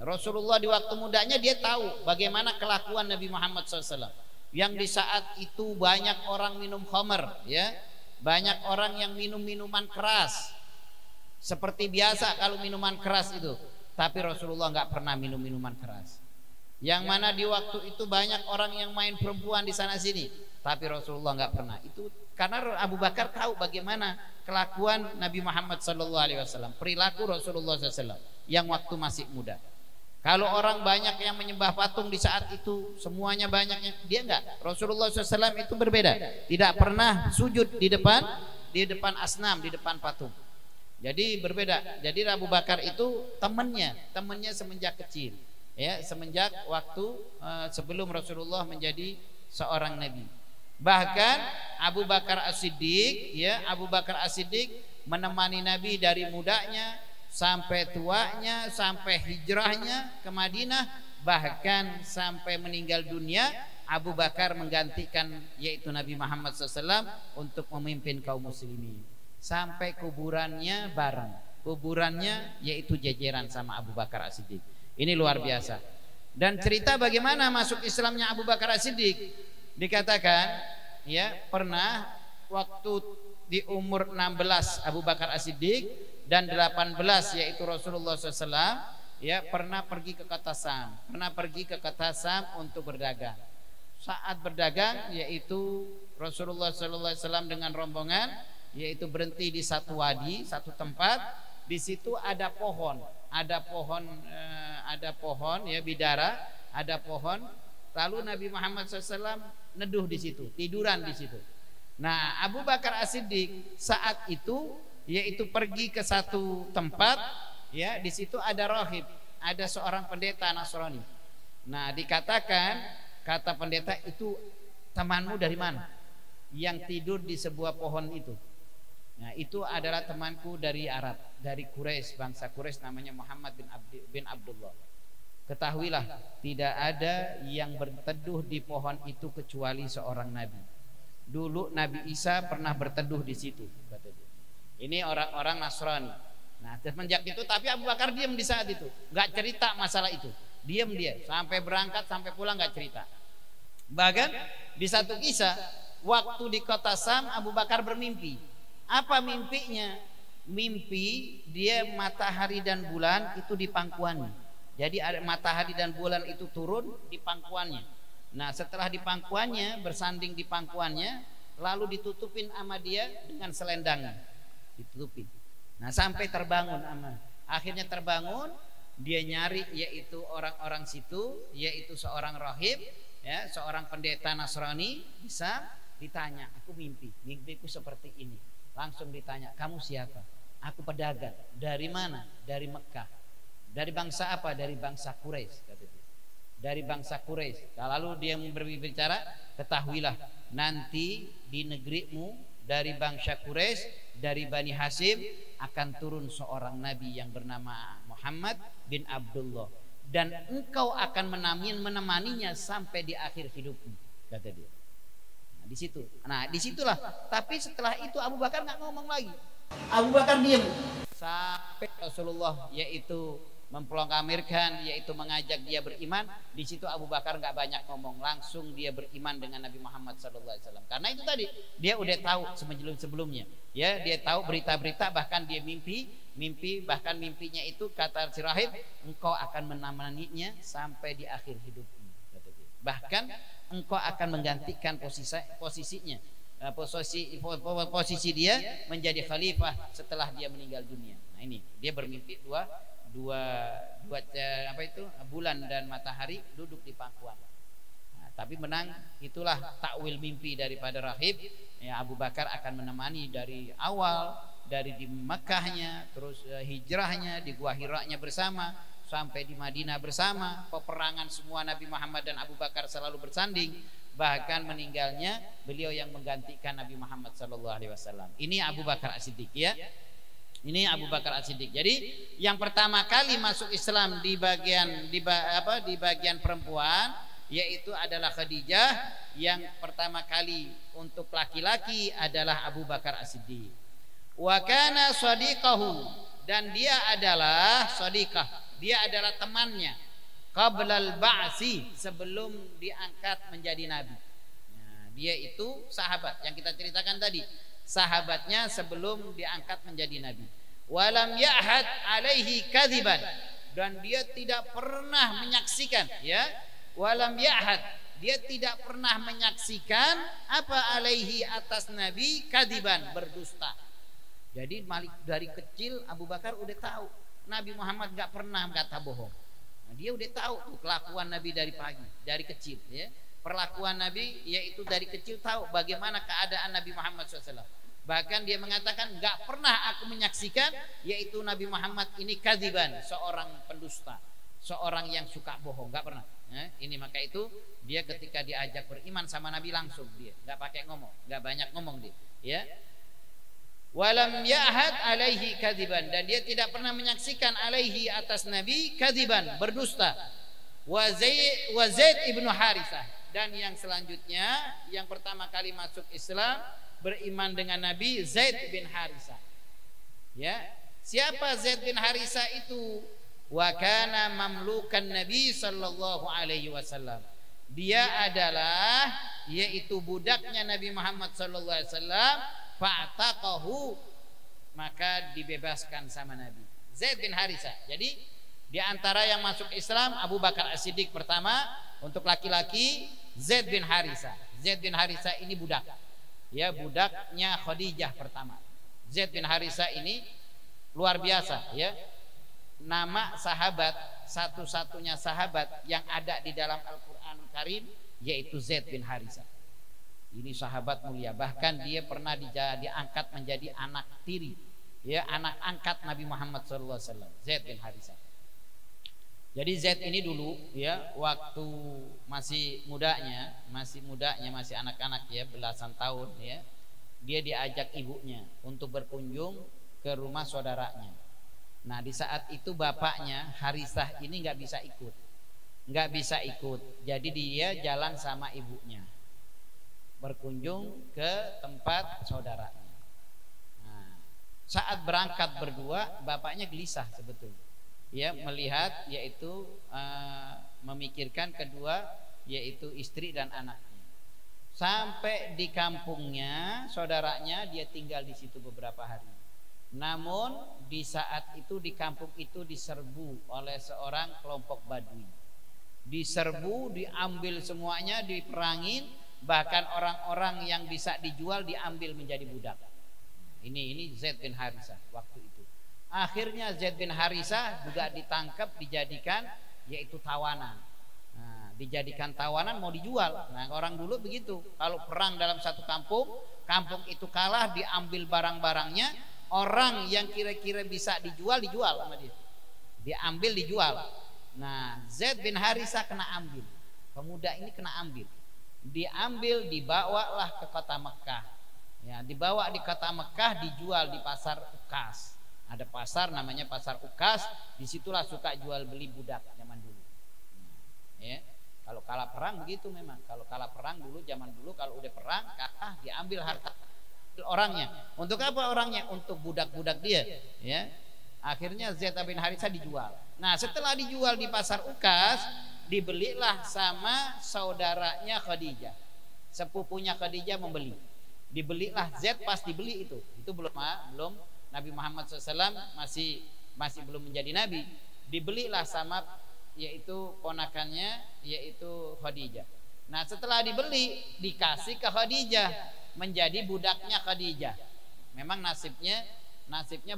Rasulullah di waktu mudanya dia tahu bagaimana kelakuan Nabi Muhammad SAW. Yang di saat itu banyak orang minum khamr, ya. Banyak orang yang minum minuman keras. Seperti biasa kalau minuman keras itu, tapi Rasulullah nggak pernah minum minuman keras. Yang mana di waktu itu banyak orang yang main perempuan di sana sini, tapi Rasulullah nggak pernah. Itu karena Abu Bakar tahu bagaimana kelakuan Nabi Muhammad SAW, perilaku Rasulullah SAW yang waktu masih muda. Kalau orang banyak yang menyembah patung di saat itu, semuanya banyaknya, dia enggak. Rasulullah SAW itu berbeda, tidak pernah sujud di depan asnam, di depan patung. Jadi berbeda. Jadi Abu Bakar itu temannya semenjak kecil, ya, semenjak waktu sebelum Rasulullah menjadi seorang nabi. Bahkan Abu Bakar As-Siddiq, ya, Abu Bakar As-Siddiq menemani Nabi dari mudanya sampai tuanya, sampai hijrahnya ke Madinah, bahkan sampai meninggal dunia. Abu Bakar menggantikan yaitu Nabi Muhammad SAW untuk memimpin kaum muslimin. Sampai kuburannya bareng, kuburannya yaitu jejeran sama Abu Bakar As-Siddiq. Ini luar biasa. Dan cerita bagaimana masuk Islamnya Abu Bakar As-Siddiq, dikatakan, ya, pernah waktu di umur 16 Abu Bakar As-Siddiq dan 18 yaitu Rasulullah SAW, ya, pernah pergi ke kota Sam, untuk berdagang. Saat berdagang, yaitu Rasulullah SAW dengan rombongan, yaitu berhenti di satu wadi, satu tempat. Di situ ada pohon, ya, bidara, ada pohon. Lalu Nabi Muhammad SAW neduh di situ, tiduran di situ. Nah, Abu Bakar As-Siddiq saat itu yaitu pergi ke satu tempat, ya, di situ ada rahib, ada seorang pendeta Nasrani. Nah, dikatakan, kata pendeta, itu temanmu dari mana? Yang tidur di sebuah pohon itu. Nah, itu adalah temanku dari Arab, dari Quraisy, bangsa Quraisy, namanya Muhammad bin Abdullah. Ketahuilah, tidak ada yang berteduh di pohon itu kecuali seorang nabi. Dulu Nabi Isa pernah berteduh di situ, kata dia. Ini orang-orang Nasrani. Nah, semenjak itu, tapi Abu Bakar diam di saat itu, nggak cerita masalah itu, diam dia sampai berangkat sampai pulang nggak cerita. Bahkan di satu kisah, waktu di kota Sam, Abu Bakar bermimpi. Apa mimpinya? Mimpi dia matahari dan bulan itu di pangkuannya. Jadi ada matahari dan bulan itu turun di pangkuannya. Nah, setelah di pangkuannya, bersanding di pangkuannya, lalu ditutupin sama dia dengan selendangnya, ditutupin. Nah, sampai terbangun akhirnya terbangun, dia nyari yaitu orang-orang situ, yaitu seorang rahib, ya, seorang pendeta Nasrani. Bisa ditanya, aku mimpiku seperti ini. Langsung ditanya, kamu siapa? Aku pedagang. Dari mana? Dari Mekah. Dari bangsa apa? Dari bangsa Quraisy, kata dia. Dari bangsa Quraisy. Lalu dia berbicara, ketahuilah, nanti di negerimu dari bangsa Quraisy, dari Bani Hashim akan turun seorang nabi yang bernama Muhammad bin Abdullah, dan engkau akan menemaninya sampai di akhir hidupmu, kata dia. Nah, di situ. Nah, disitulah. Tapi setelah itu Abu Bakar nggak ngomong lagi. Abu Bakar diam sampai Rasulullah yaitu memproklamirkan, yaitu mengajak dia beriman. Di situ Abu Bakar nggak banyak ngomong, langsung dia beriman dengan Nabi Muhammad SAW. Karena itu tadi dia udah tahu sebelumnya, ya, dia tahu berita-berita, bahkan dia mimpi, bahkan mimpinya itu kata si rahib, engkau akan menemaninya sampai di akhir hidupmu, kata dia. Bahkan engkau akan menggantikan posisinya, posisi dia menjadi khalifah setelah dia meninggal dunia. Nah, ini dia bermimpi dua apa itu, bulan dan matahari duduk di pangkuan. Nah, tapi menang, itulah takwil mimpi daripada rahib. Ya, Abu Bakar akan menemani dari awal, dari di Mekkahnya, terus hijrahnya, di Gua Hira'nya bersama, sampai di Madinah bersama, peperangan semua Nabi Muhammad dan Abu Bakar selalu bersanding. Bahkan meninggalnya beliau yang menggantikan Nabi Muhammad SAW. Ini Abu Bakar As-Siddiq, ya. Ini Abu Bakar As-Siddiq. Jadi yang pertama kali masuk Islam di bagian perempuan, yaitu adalah Khadijah. Yang pertama kali untuk laki-laki adalah Abu Bakar As-Siddiq. Wa kana shadiqahu, dan dia adalah shadiqah, dia adalah temannya qablal ba'si, sebelum diangkat menjadi nabi. Nah, dia itu sahabat yang kita ceritakan tadi, sahabatnya sebelum diangkat menjadi nabi. Walam ya'had alaihi kadziban, dan dia tidak pernah menyaksikan, ya, walam ya'had, dia tidak pernah menyaksikan apa alaihi, atas nabi, kadziban, berdusta. Jadi dari kecil Abu Bakar udah tahu Nabi Muhammad gak pernah kata bohong. Nah, dia udah tahu tuh kelakuan Nabi dari kecil, ya. Perlakuan Nabi yaitu dari kecil tahu bagaimana keadaan Nabi Muhammad SAW. Bahkan dia mengatakan, gak pernah aku menyaksikan yaitu Nabi Muhammad ini kadziban, seorang pendusta, seorang yang suka bohong, gak pernah. Ya, ini maka itu dia ketika diajak beriman sama Nabi langsung dia, gak pakai ngomong, gak banyak ngomong dia, ya. Walam ya'had alaihi kadziban, dan dia tidak pernah menyaksikan alaihi, atas Nabi, kadziban, berdusta. Wa Zaid ibnu Harithah, dan yang selanjutnya yang pertama kali masuk Islam beriman dengan Nabi, Zaid bin Harithah. Ya, siapa Zaid bin Harithah itu? Wa kana mamlukan Nabi sallallahu alaihi wasallam. Dia adalah yaitu budaknya Nabi Muhammad sallallahu alaihi wasallam. Fa'taqahu, maka dibebaskan sama Nabi. Zaid bin Harithah. Jadi di antara yang masuk Islam Abu Bakar As-Siddiq pertama, untuk laki-laki Zaid bin Harithah. Zaid bin Harithah ini budak. Ya, budaknya Khadijah pertama. Zaid bin Harithah ini luar biasa, ya. nama sahabat, satu-satunya sahabat yang ada di dalam Al-Qur'anul Karim yaitu Zaid bin Harisah. Ini sahabat mulia, bahkan dia pernah diangkat menjadi anak tiri, ya, anak angkat Nabi Muhammad SAW, Zaid bin Harisah. Jadi Zaid ini dulu, ya, waktu masih mudanya, masih anak-anak, ya, belasan tahun, ya, dia diajak ibunya untuk berkunjung ke rumah saudaranya. Nah, di saat itu bapaknya Harisah ini nggak bisa ikut, jadi dia jalan sama ibunya berkunjung ke tempat saudaranya. Nah, saat berangkat berdua, bapaknya gelisah sebetulnya, ya, melihat, yaitu memikirkan kedua, yaitu istri dan anaknya. Sampai di kampungnya saudaranya, dia tinggal di situ beberapa hari. Namun di saat itu di kampung itu diserbu oleh seorang kelompok Badui. Diserbu, diambil semuanya, diperangin, bahkan orang-orang yang bisa dijual diambil menjadi budak. Ini Zaid bin Harisah waktu itu. Akhirnya Zaid bin Harisah juga ditangkap, dijadikan, yaitu tawanan. Nah, dijadikan tawanan, mau dijual. Nah, orang dulu begitu. Kalau perang dalam satu kampung itu kalah, diambil barang-barangnya. Orang yang kira-kira bisa dijual sama dia. Diambil, dijual. Nah, Zaid bin Harisah kena ambil. Pemuda ini kena ambil. Diambil, dibawalah ke kota Mekah. Ya, dibawa di kota Mekah, dijual di pasar Ukas. Ada pasar namanya pasar Ukas. Disitulah suka jual beli budak zaman dulu. Ya, kalau kalah perang begitu memang. Kalau kalah perang dulu, zaman dulu, kalau udah perang, kalah, diambil harta orangnya. Untuk apa orangnya? Untuk budak-budak dia. Ya, akhirnya Zaid bin Harisah dijual. Nah, setelah dijual di pasar Ukas, dibelilah sama saudaranya Khadijah. Sepupunya Khadijah membeli. Dibelilah Zaid, pas dibeli itu belum Nabi Muhammad SAW masih belum menjadi nabi. Dibelilah sama, yaitu ponakannya, yaitu Khadijah. Nah, setelah dibeli, dikasih ke Khadijah, menjadi budaknya Khadijah. Memang nasibnya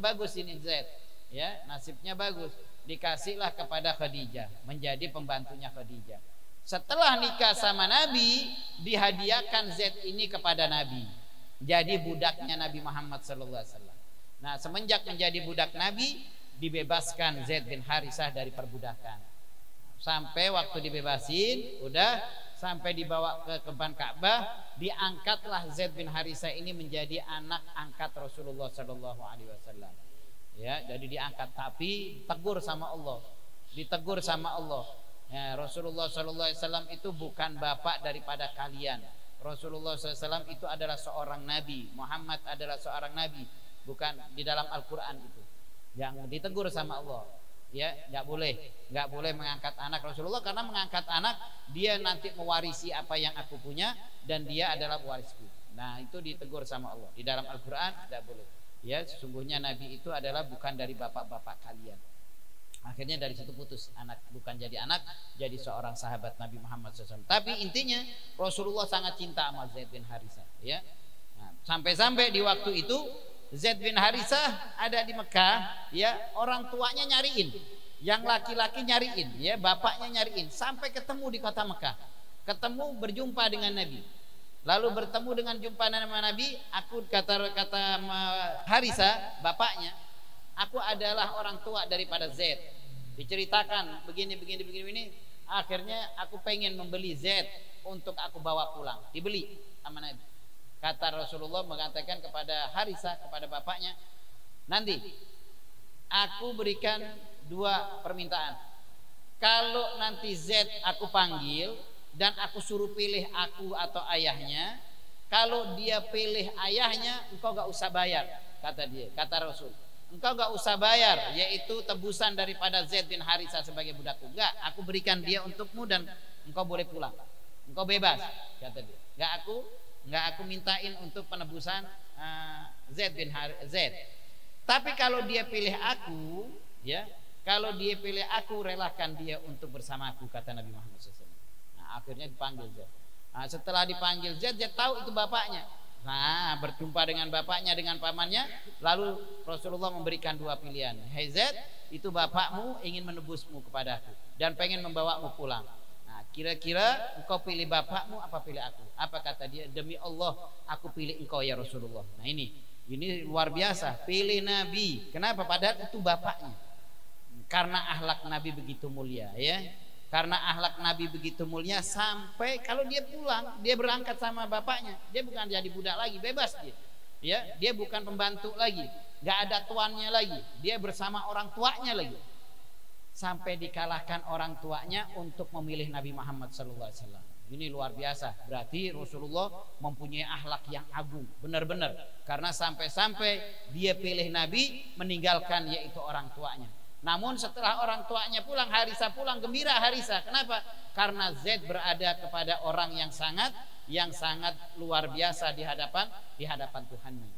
bagus ini Zaid, ya, nasibnya bagus. Dikasihlah kepada Khadijah, menjadi pembantunya Khadijah. Setelah nikah sama Nabi, dihadiahkan Zaid ini kepada Nabi, jadi budaknya Nabi Muhammad SAW. Nah, semenjak menjadi budak Nabi, dibebaskan Zaid bin Harisah dari perbudakan. Sampai waktu dibebasin, udah sampai dibawa ke kebun Ka'bah, diangkatlah Zaid bin Harisah ini menjadi anak angkat Rasulullah SAW. Ya, jadi diangkat, tapi ditegur sama Allah. Ya, Rasulullah SAW itu bukan bapak daripada kalian. Rasulullah SAW itu adalah seorang nabi. Muhammad adalah seorang nabi. Bukan di dalam Al-Quran itu. Yang ditegur sama Allah. Ya, nggak boleh mengangkat anak Rasulullah, karena mengangkat anak dia nanti mewarisi apa yang aku punya dan dia adalah warisku. Nah, itu ditegur sama Allah. Di dalam Al-Quran tidak boleh. Ya, sesungguhnya nabi itu adalah bukan dari bapak-bapak kalian. Akhirnya dari situ putus, anak bukan jadi anak, jadi seorang sahabat Nabi Muhammad SAW. Tapi intinya Rasulullah sangat cinta sama Zaid bin Harisah. Ya, nah, sampai-sampai di waktu itu Zaid bin Harisah ada di Mekah, ya, orang tuanya nyariin, yang laki-laki nyariin, ya, bapaknya nyariin, sampai ketemu di kota Mekah, berjumpa dengan Nabi. Lalu bertemu dengan jumpa nama Nabi, aku kata Harisah, bapaknya, aku adalah orang tua daripada Zaid. Diceritakan begini. Akhirnya aku pengen membeli Zaid untuk aku bawa pulang. Dibeli sama Nabi. Kata Rasulullah mengatakan kepada Harisah, kepada bapaknya, nanti aku berikan 2 permintaan. Kalau nanti Zaid aku panggil dan aku suruh pilih aku atau ayahnya, kalau dia pilih ayahnya, engkau gak usah bayar, kata dia, kata Rasul. Engkau gak usah bayar, yaitu tebusan daripada Zaid bin Harisah sebagai budakku. Enggak, aku berikan dia untukmu dan engkau boleh pulang. Engkau bebas, kata dia. Enggak aku mintain untuk penebusan Zaid bin Zaid. Tapi kalau dia pilih aku, ya, kalau dia pilih aku, relakan dia untuk bersamaku, kata Nabi Muhammad SAW. Nah, akhirnya dipanggil Zaid. Nah, setelah dipanggil Zaid tahu itu bapaknya. Nah, berjumpa dengan bapaknya, dengan pamannya, lalu Rasulullah memberikan dua pilihan. Hai Zaid, itu bapakmu ingin menebusmu kepadaku dan pengen membawamu pulang. Nah, kira-kira engkau pilih bapakmu apa pilih aku? Apa kata dia? Demi Allah, aku pilih engkau ya Rasulullah. Nah, ini luar biasa. Pilih Nabi. Kenapa? Padahal itu bapaknya. Karena akhlak Nabi begitu mulia, ya. Karena akhlak Nabi begitu mulia sampai kalau dia pulang, dia berangkat sama bapaknya, dia bukan jadi budak lagi, bebas dia. Ya, dia bukan pembantu lagi, nggak ada tuannya lagi, dia bersama orang tuanya lagi. Sampai dikalahkan orang tuanya untuk memilih Nabi Muhammad SAW. Ini luar biasa. Berarti Rasulullah mempunyai akhlak yang agung, benar-benar. Karena sampai-sampai dia pilih Nabi, meninggalkan yaitu orang tuanya. Namun setelah orang tuanya pulang, Harisah pulang, gembira Harisah. Kenapa? Karena Zaid berada kepada orang yang sangat luar biasa di hadapan Tuhannya.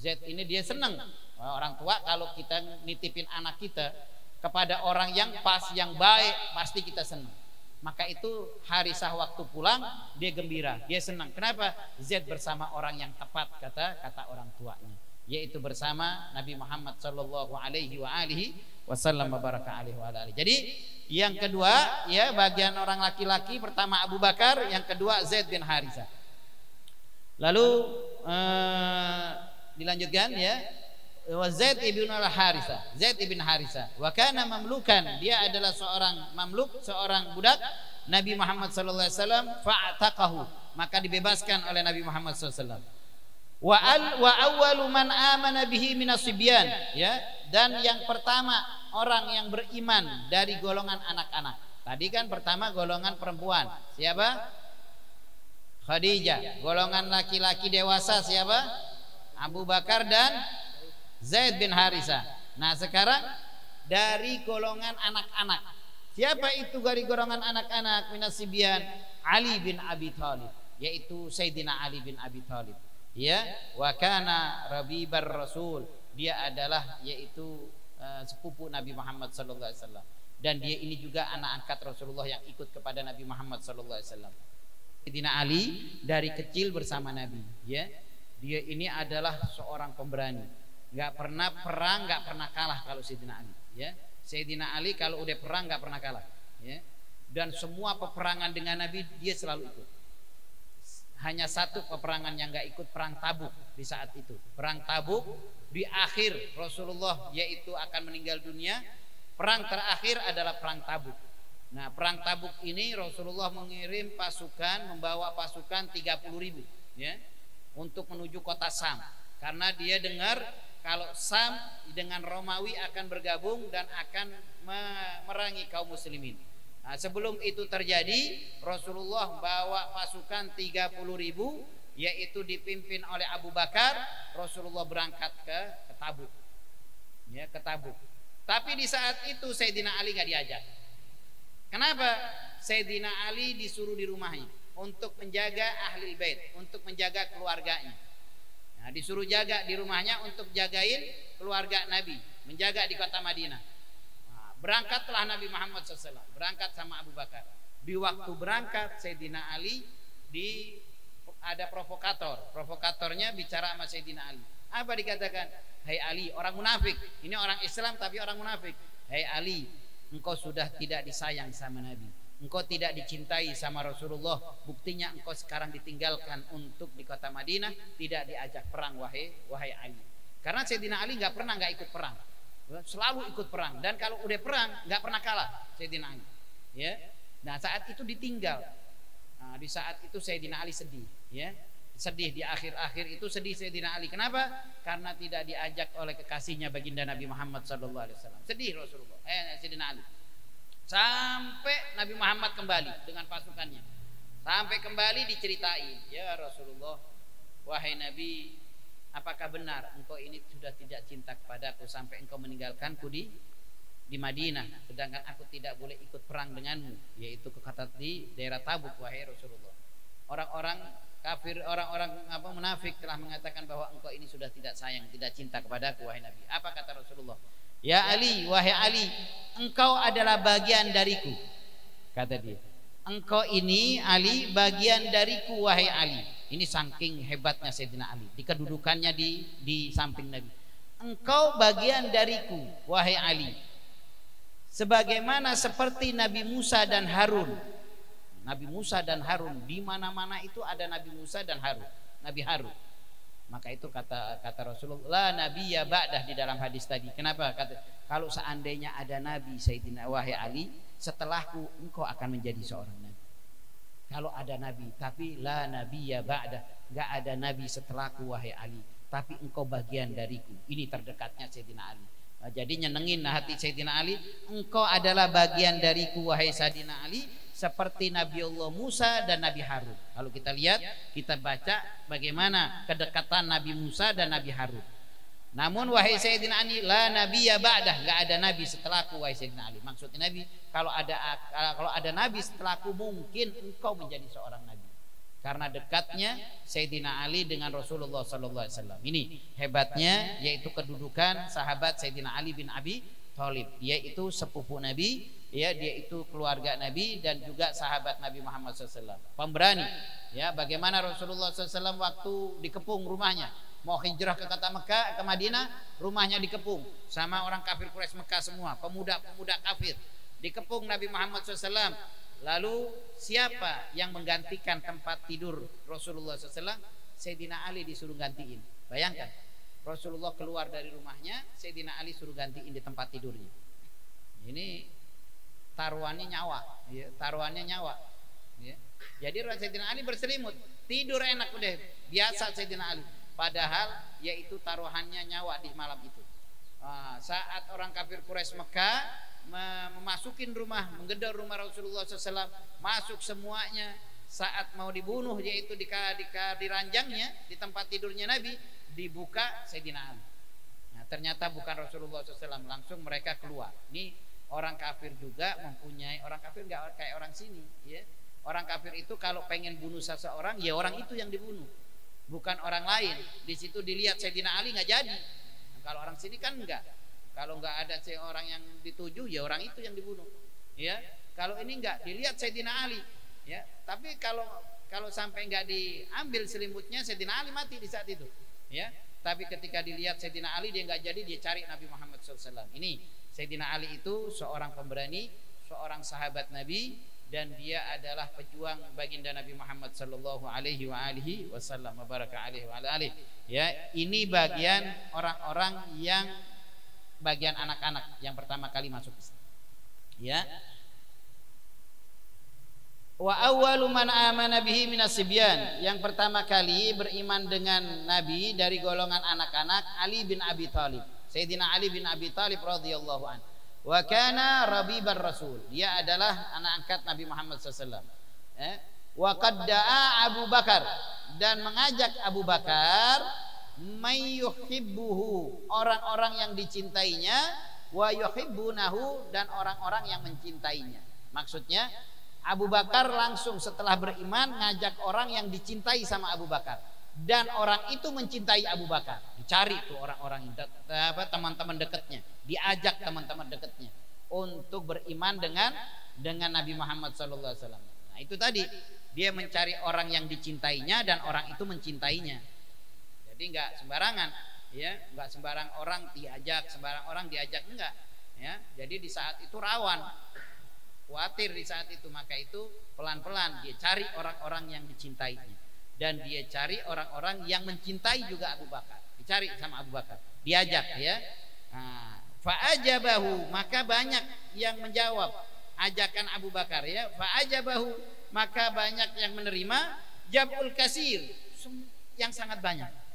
Zaid ini dia senang. Orang tua kalau kita nitipin anak kita kepada orang yang pas, yang baik, pasti kita senang. Maka itu Harisah waktu pulang dia gembira, dia senang. Kenapa? Zaid bersama orang yang tepat, kata orang tuanya, yaitu bersama Nabi Muhammad sallallahu alaihi wasallam baraka alaihi wa alihi. Jadi yang kedua, ya, bagian orang laki-laki, pertama Abu Bakar, yang kedua Zaid bin Harisah. Lalu dilanjutkan, ya, Zaid ibn al-Harisah, Zaid ibn Harisah, wa kana mamlukan, dia adalah seorang mamluk, seorang budak Nabi Muhammad sallallahu alaihi wasallam, fa'taqahu, maka dibebaskan oleh Nabi Muhammad sallallahu alaihi wasallam. Wa awwalu man amana bihi minas sibyan, ya, dan yang pertama orang yang beriman dari golongan anak-anak. Tadi kan pertama golongan perempuan, siapa? Khadijah. Golongan laki-laki dewasa siapa? Abu Bakar dan Zaid bin Harisah. Nah, sekarang dari golongan anak-anak. Siapa itu dari golongan anak-anak? Minas sibyan, Ali bin Abi Thalib, yaitu Sayyidina Ali bin Abi Thalib. Ya, wa kana rabibar rasul, dia adalah yaitu sepupu Nabi Muhammad sallallahu alaihi wasallam, dan dia ini juga anak angkat Rasulullah yang ikut kepada Nabi Muhammad sallallahu alaihi wasallam. Sayyidina Ali dari kecil bersama Nabi, ya. Dia ini adalah seorang pemberani, nggak pernah perang, nggak pernah kalah kalau Sayyidina Ali, ya. Sayyidina Ali kalau udah perang nggak pernah kalah, ya. Dan semua peperangan dengan Nabi dia selalu ikut. Hanya satu peperangan yang nggak ikut, perang Tabuk. Di saat itu perang Tabuk, di akhir Rasulullah yaitu akan meninggal dunia, perang terakhir adalah perang Tabuk. Nah, perang Tabuk ini Rasulullah mengirim pasukan, membawa pasukan 30.000, ya, untuk menuju kota Sam, karena dia dengar kalau Sam dengan Romawi akan bergabung dan akan memerangi kaum muslimin. Nah, sebelum itu terjadi, Rasulullah bawa pasukan 30.000, yaitu dipimpin oleh Abu Bakar. Rasulullah berangkat ke Tabuk, ya, ke Tabuk. Tapi di saat itu Sayyidina Ali gak diajak. Kenapa? Sayyidina Ali disuruh di rumahnya untuk menjaga ahlul bait, untuk menjaga keluarganya. Nah, disuruh jaga di rumahnya untuk jagain keluarga Nabi, menjaga di kota Madinah. Berangkatlah Nabi Muhammad SAW, berangkat sama Abu Bakar. Di waktu berangkat Sayyidina Ali ada provokatornya bicara sama Sayyidina Ali. Apa dikatakan? Hai Ali, orang munafik. Ini orang Islam tapi orang munafik. Hai Ali, engkau sudah tidak disayang sama Nabi, engkau tidak dicintai sama Rasulullah. Buktinya engkau sekarang ditinggalkan untuk di kota Madinah, tidak diajak perang, wahai Ali. Karena Sayyidina Ali nggak ikut perang, selalu ikut perang, dan kalau udah perang nggak pernah kalah Sayyidina Ali, ya. Nah, saat itu ditinggal. Nah, di saat itu Sayyidina Ali sedih, ya, sedih. Di akhir-akhir itu sedih Sayyidina Ali. Kenapa? Karena tidak diajak oleh kekasihnya baginda Nabi Muhammad SAW. Sedih Rasulullah, Sayyidina Ali. Sampai Nabi Muhammad kembali dengan pasukannya. Sampai kembali diceritain, ya Rasulullah, wahai Nabi, apakah benar engkau ini sudah tidak cinta kepadaku sampai engkau meninggalkanku di Madinah, sedangkan aku tidak boleh ikut perang denganmu, yaitu di daerah Tabuk, wahai Rasulullah. Orang-orang kafir, orang-orang munafik telah mengatakan bahwa engkau ini sudah tidak sayang, tidak cinta kepadaku, wahai Nabi. Apa kata Rasulullah? Ya Ali, wahai Ali, engkau adalah bagian dariku, kata dia. Engkau ini Ali bagian dariku, wahai Ali. Ini saking hebatnya Sayyidina Ali, di kedudukannya di samping Nabi. Engkau bagian dariku wahai Ali, sebagaimana seperti Nabi Musa dan Harun. Nabi Musa dan Harun, di mana-mana itu ada Nabi Musa dan Harun, Nabi Harun. Maka itu kata Rasulullah, la nabiyya ba'dah di dalam hadis tadi. Kenapa? Kalau seandainya ada nabi Sayyidina wahai Ali, setelahku engkau akan menjadi seorang nabi. Kalau ada nabi, tapi la nabiyya ba'dah, enggak ada nabi setelahku wahai Ali, tapi engkau bagian dariku. Ini terdekatnya Sayyidina Ali. Nah, jadi nyenengin hati Sayyidina Ali, engkau adalah bagian dariku wahai Sayyidina Ali, seperti Nabi Allah Musa dan Nabi Harun. Kalau kita lihat, kita baca bagaimana kedekatan Nabi Musa dan Nabi Harun. Namun wahai Sayyidina Ali, la nabiyya ba'dah, enggak ada nabi setelahku wahai Sayyidina Ali. Maksudnya Nabi, kalau ada nabi setelahku, mungkin engkau menjadi seorang nabi. Karena dekatnya Sayyidina Ali dengan Rasulullah sallallahu alaihi wasallam. Ini hebatnya, yaitu kedudukan sahabat Sayyidina Ali bin Abi Thalib. Dia itu sepupu Nabi, ya, dia itu keluarga Nabi dan juga sahabat Nabi Muhammad SAW. Pemberani, ya, bagaimana Rasulullah SAW waktu dikepung rumahnya, mau hijrah ke kota Mekah, ke Madinah, rumahnya dikepung sama orang kafir Quraisy Mekah semua, pemuda-pemuda kafir dikepung Nabi Muhammad SAW. Lalu siapa yang menggantikan tempat tidur Rasulullah SAW? Sayyidina Ali disuruh gantiin. Bayangkan, Rasulullah keluar dari rumahnya, Sayyidina Ali suruh gantiin di tempat tidurnya. Ini taruhannya nyawa, ya, taruhannya nyawa. Ya. Jadi Sayyidina Ali berselimut, tidur enak udah, biasa Sayyidina Ali. Padahal yaitu taruhannya nyawa di malam itu. Saat orang kafir Quraisy Mekah memasukin rumah, menggedor rumah Rasulullah SAW, masuk semuanya. Saat mau dibunuh, yaitu di ranjangnya, di tempat tidurnya Nabi, dibuka Sayyidina Ali. Nah, ternyata bukan Rasulullah SAW, langsung mereka keluar. Ini orang kafir juga mempunyai, orang kafir nggak kayak orang sini, ya. Orang kafir itu kalau pengen bunuh seseorang, ya orang itu yang dibunuh, bukan orang lain. Di situ dilihat Sayyidina Ali nggak jadi. Nah, kalau orang sini kan enggak. Kalau nggak ada orang yang dituju, ya orang itu yang dibunuh. Ya, kalau ini nggak dilihat Sayyidina Ali. Ya, tapi kalau sampai nggak diambil selimutnya, Sayyidina Ali mati di saat itu. Ya, tapi ketika dilihat Sayyidina Ali, dia nggak jadi, dia cari Nabi Muhammad SAW. Ini Sayyidina Ali itu seorang pemberani, seorang sahabat Nabi, dan dia adalah pejuang baginda Nabi Muhammad sallallahu alaihi wasallam. Ya, ini bagian orang-orang yang bagian anak-anak yang pertama kali masuk Islam. Ya. Wa awwalu man amana bihi minas sibyan, yang pertama kali beriman dengan Nabi dari golongan anak-anak, Ali bin Abi Thalib. Sayyidina Ali bin Abi Thalib radhiyallahu anhu. Wa kana rabibar rasul, dia adalah anak angkat Nabi Muhammad SAW. Wa qad da'a Abu Bakar, dan mengajak Abu Bakar, may yuhibbuhu, orang-orang yang dicintainya, wa yuhibbunahu, dan orang-orang yang mencintainya. Maksudnya Abu Bakar langsung setelah beriman ngajak orang yang dicintai sama Abu Bakar, dan orang itu mencintai Abu Bakar. Dicari tuh orang-orang, teman-teman dekatnya, diajak teman-teman dekatnya untuk beriman dengan Nabi Muhammad SAW. Nah, itu tadi, dia mencari orang yang dicintainya dan orang itu mencintainya. Jadi nggak sembarangan, ya, nggak sembarang orang diajak, sembarang orang diajak, enggak. Ya, jadi di saat itu rawan, khawatir di saat itu, maka itu pelan-pelan dia cari orang-orang yang dicintainya, dan dia cari orang-orang yang mencintai juga Abu Bakar, dicari sama Abu Bakar, diajak, ya. Nah, fa'ajabahu, maka banyak yang menjawab ajakan Abu Bakar, ya. Fa'ajabahu, maka banyak yang menerima, jab'ul kasir, yang sangat banyak.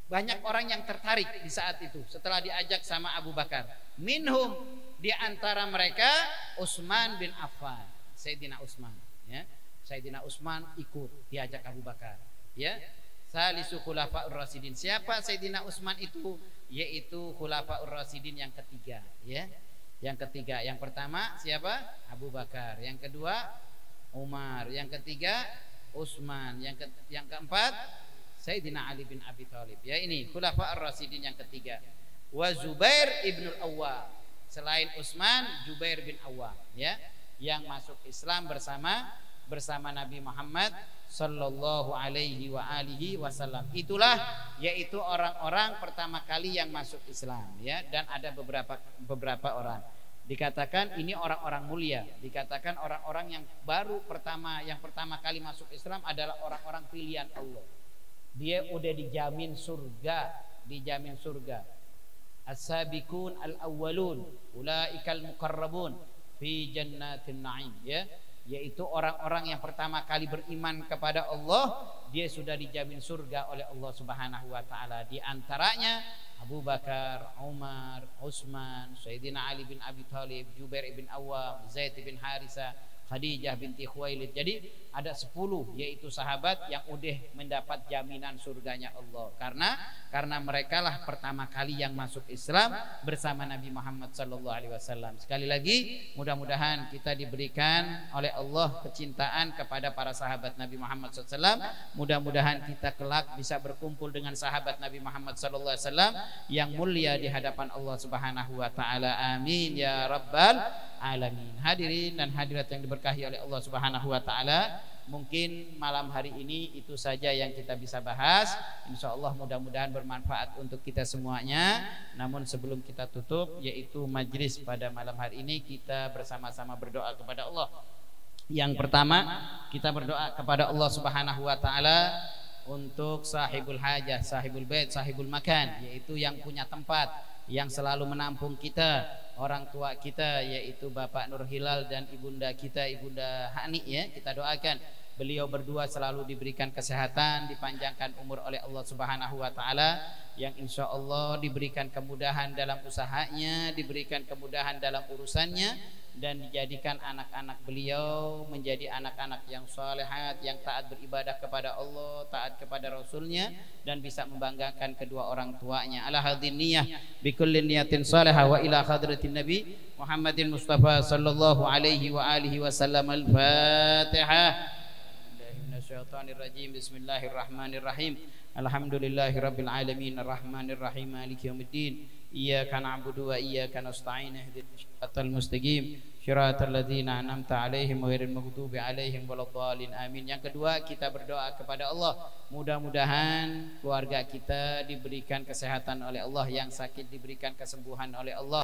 Banyak orang yang tertarik di saat itu setelah diajak sama Abu Bakar. Minhum, di antara mereka Utsman bin Affan, Sayyidina Utsman, ya. Sayyidina Utsman ikut diajak Abu Bakar, ya. Salisu khulafaur rasyidin. Siapa Sayyidina Utsman itu? Yaitu khulafaur rasyidin yang ketiga, ya. Yang ketiga, yang pertama siapa? Abu Bakar, yang kedua Umar, yang ketiga Utsman, yang keempat Sayyidina Ali bin Abi Thalib. Ya, ini khulafaur rasyidin yang ketiga. Wa Zubair ibnul Awwam. Selain Utsman, Zubair bin Awwam, ya, yang masuk Islam bersama bersama Nabi Muhammad sallallahu alaihi wa alihi wasallam. Itulah yaitu orang-orang pertama kali yang masuk Islam ya, dan ada beberapa orang. Dikatakan ini orang-orang mulia, dikatakan orang-orang yang pertama kali masuk Islam adalah orang-orang pilihan Allah. Dia udah dijamin surga, As-sabiqun al-awwalun ulaikal muqarrabun fi jannatin na'im ya, yaitu orang-orang yang pertama kali beriman kepada Allah, dia sudah dijamin surga oleh Allah Subhanahu wa taala. Di antaranya Abu Bakar, Umar, Utsman, Sayyidina Ali bin Abi Thalib, Jubair bin Awwam, Zaid bin Harisah, Khadijah binti Khuwailid. Jadi ada 10 yaitu sahabat yang udah mendapat jaminan surganya Allah karena mereka lah pertama kali yang masuk Islam bersama Nabi Muhammad sallallahu alaihi wasallam. Sekali lagi mudah-mudahan kita diberikan oleh Allah kecintaan kepada para sahabat Nabi Muhammad sallallahu alaihi wasallam. Mudah-mudahan kita kelak bisa berkumpul dengan sahabat Nabi Muhammad sallallahu alaihi wasallam yang mulia di hadapan Allah Subhanahu wa taala. Amin ya rabbal alamin. Hadirin dan hadirat yang diberkahi oleh Allah Subhanahu wa taala, mungkin malam hari ini itu saja yang kita bisa bahas. Insyaallah mudah-mudahan bermanfaat untuk kita semuanya. Namun sebelum kita tutup yaitu majlis pada malam hari ini, kita bersama-sama berdoa kepada Allah. Yang pertama, kita berdoa kepada Allah Subhanahu wa taala untuk sahibul hajah, sahibul bait, sahibul makan, yaitu yang punya tempat, yang selalu menampung kita, orang tua kita yaitu Bapak Nur Hilal dan ibunda kita Ibunda Hani ya. Kita doakan beliau berdua selalu diberikan kesehatan, dipanjangkan umur oleh Allah Subhanahu wa taala, yang insya Allah diberikan kemudahan dalam usahanya, diberikan kemudahan dalam urusannya, dan dijadikan anak-anak beliau menjadi anak-anak yang salihat, yang taat beribadah kepada Allah, taat kepada Rasulnya, dan bisa membanggakan kedua orang tuanya. Ala hadhin niyah bikulli niyatin salihah wa ila hadratin Nabi Muhammadin Mustafa sallallahu alaihi wa alihi wasallam. Al-Fatihah. Minasyaitonirrajim. Bismillahirrahmanirrahim. Alhamdulillahirabbil alamin arrahmanir rahim maliki yaumiddin. Iyyaka na'budu wa iyyaka nasta'in ihdinas siratal mustaqim siratal ladzina an'amta 'alaihim ghairil maghdubi 'alaihim waladdallin. Amin. Yang kedua, kita berdoa kepada Allah, mudah-mudahan keluarga kita diberikan kesehatan oleh Allah, yang sakit diberikan kesembuhan oleh Allah,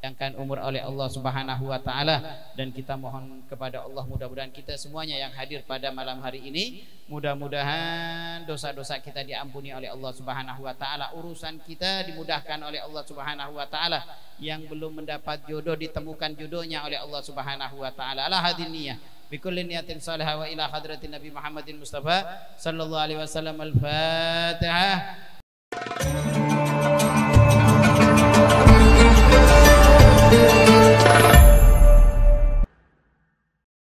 panjangkan umur oleh Allah Subhanahu wa taala, dan kita mohon kepada Allah mudah-mudahan kita semuanya yang hadir pada malam hari ini, mudah-mudahan dosa-dosa kita diampuni oleh Allah Subhanahu wa taala, urusan kita dimudahkan oleh Allah Subhanahu wa taala, yang belum mendapat jodoh ditemukan jodohnya oleh Allah Subhanahu wa taala. Ala hadin niyah bikulli niyatin salihah wa ila hadratin Nabi Muhammadin Mustafa sallallahu alaihi wasallam. Al-Fatihah.